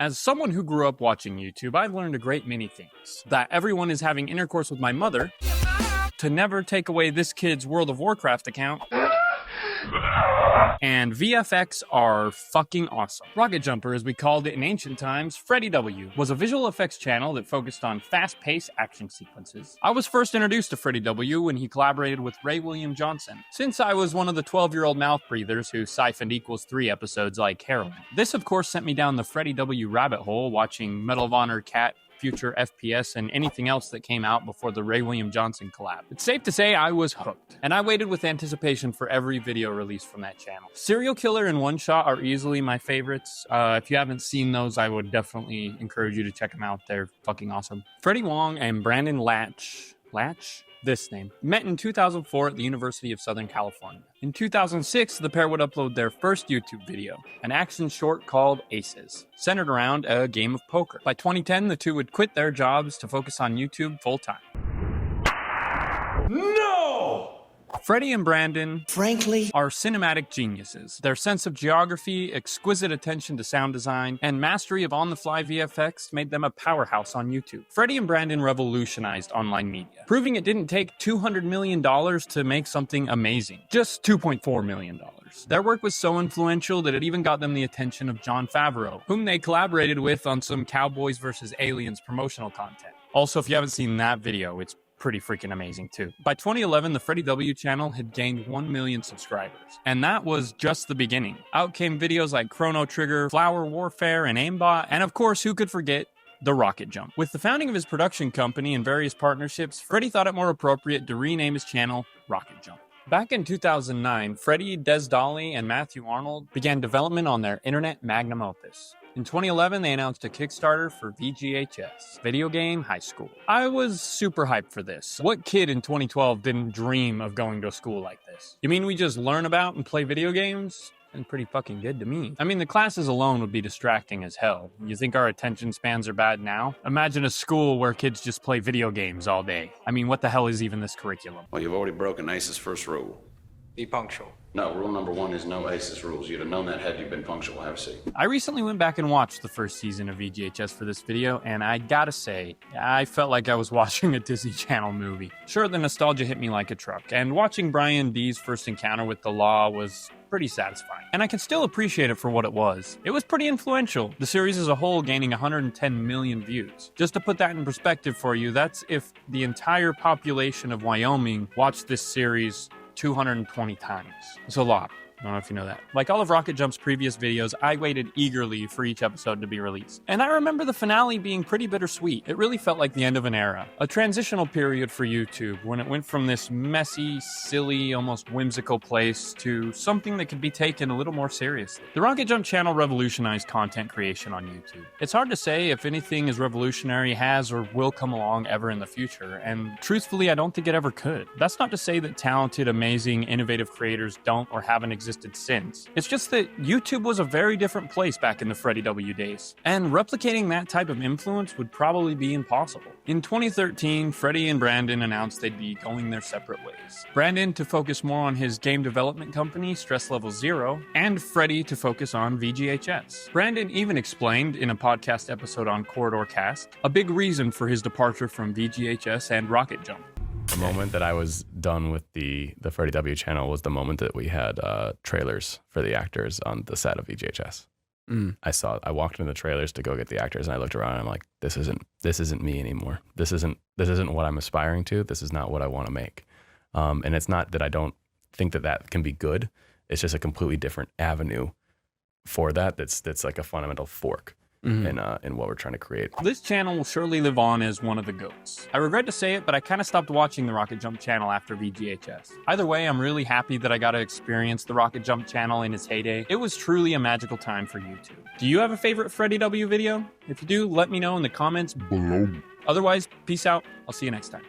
As someone who grew up watching YouTube, I've learned a great many things. That everyone is having intercourse with my mother, to never take away this kid's World of Warcraft account, and VFX are fucking awesome. RocketJumper, as we called it in ancient times, Freddy W, was a visual effects channel that focused on fast-paced action sequences. I was first introduced to Freddy W when he collaborated with Ray William Johnson, since I was one of the 12-year-old mouth breathers who siphoned equals 3 episodes like heroin. This, of course, sent me down the Freddy W rabbit hole watching Medal of Honor Cat, Future FPS, and anything else that came out before the Ray William Johnson collab. It's safe to say I was hooked, and I waited with anticipation for every video release from that channel. Serial Killer and One Shot are easily my favorites. If you haven't seen those, I would definitely encourage you to check them out. They're fucking awesome. Freddie Wong and Brandon Latch? This name, met in 2004 at the University of Southern California. In 2006, the pair would upload their first YouTube video, an action short called Aces, centered around a game of poker. By 2010, the two would quit their jobs to focus on YouTube full-time. No! Freddie and Brandon, frankly, are cinematic geniuses. Their sense of geography, exquisite attention to sound design, and mastery of on-the-fly VFX made them a powerhouse on YouTube. Freddie and Brandon revolutionized online media, proving it didn't take $200 million to make something amazing. Just $2.4 million. Their work was so influential that it even got them the attention of Jon Favreau, whom they collaborated with on some Cowboys vs. Aliens promotional content. Also, if you haven't seen that video, it's pretty freaking amazing too. By 2011, the Freddy W channel had gained 1 million subscribers, and that was just the beginning. Out came videos like Chrono Trigger, Flower Warfare, and Aimbot, and of course, who could forget the RocketJump. With the founding of his production company and various partnerships, Freddy thought it more appropriate to rename his channel RocketJump. Back in 2009, Freddie, Des Dolly, and Matthew Arnold began development on their internet magnum opus. In 2011, they announced a Kickstarter for VGHS, Video Game High School. I was super hyped for this. What kid in 2012 didn't dream of going to a school like this? You mean we just learn about and play video games? And pretty fucking good to me. I mean, the classes alone would be distracting as hell. You think our attention spans are bad now? Imagine a school where kids just play video games all day. I mean, what the hell is even this curriculum? Well, you've already broken ACE's first rule. Be punctual. No, rule number 1 is no ACE's rules. You'd have known that had you been punctual. Have a seat. I recently went back and watched the first season of VGHS for this video, and I gotta say, I felt like I was watching a Disney Channel movie. Sure, the nostalgia hit me like a truck, and watching Brian D's first encounter with the law was pretty satisfying. And I can still appreciate it for what it was. It was pretty influential, the series as a whole gaining 110 million views. Just to put that in perspective for you, that's if the entire population of Wyoming watched this series 220 times. It's a lot. I don't know if you know that. Like all of RocketJump's previous videos, I waited eagerly for each episode to be released. And I remember the finale being pretty bittersweet. It really felt like the end of an era. A transitional period for YouTube when it went from this messy, silly, almost whimsical place to something that could be taken a little more seriously. The RocketJump channel revolutionized content creation on YouTube. It's hard to say if anything as revolutionary has or will come along ever in the future, and truthfully, I don't think it ever could. That's not to say that talented, amazing, innovative creators don't or haven't existed since. It's just that YouTube was a very different place back in the Freddy W days, and replicating that type of influence would probably be impossible. In 2013, Freddie and Brandon announced they'd be going their separate ways. Brandon to focus more on his game development company, Stress Level Zero, and Freddie to focus on VGHS. Brandon even explained in a podcast episode on Corridor Cast a big reason for his departure from VGHS and RocketJump. The moment that I was done with the Freddy W channel was the moment that we had trailers for the actors on the set of VGHS. I walked into the trailers to go get the actors, and I looked around and I'm like, this isn't me anymore. This isn't what I'm aspiring to. This is not what I want to make. And it's not that I don't think that can be good. It's just a completely different avenue for that. That's like a fundamental fork. In what we're trying to create. This channel will surely live on as one of the GOATs. I regret to say it, but I kind of stopped watching the RocketJump channel after VGHS. Either way, I'm really happy that I got to experience the RocketJump channel in its heyday. It was truly a magical time for YouTube. Do you have a favorite Freddy W video? If you do, let me know in the comments below. Otherwise, peace out. I'll see you next time.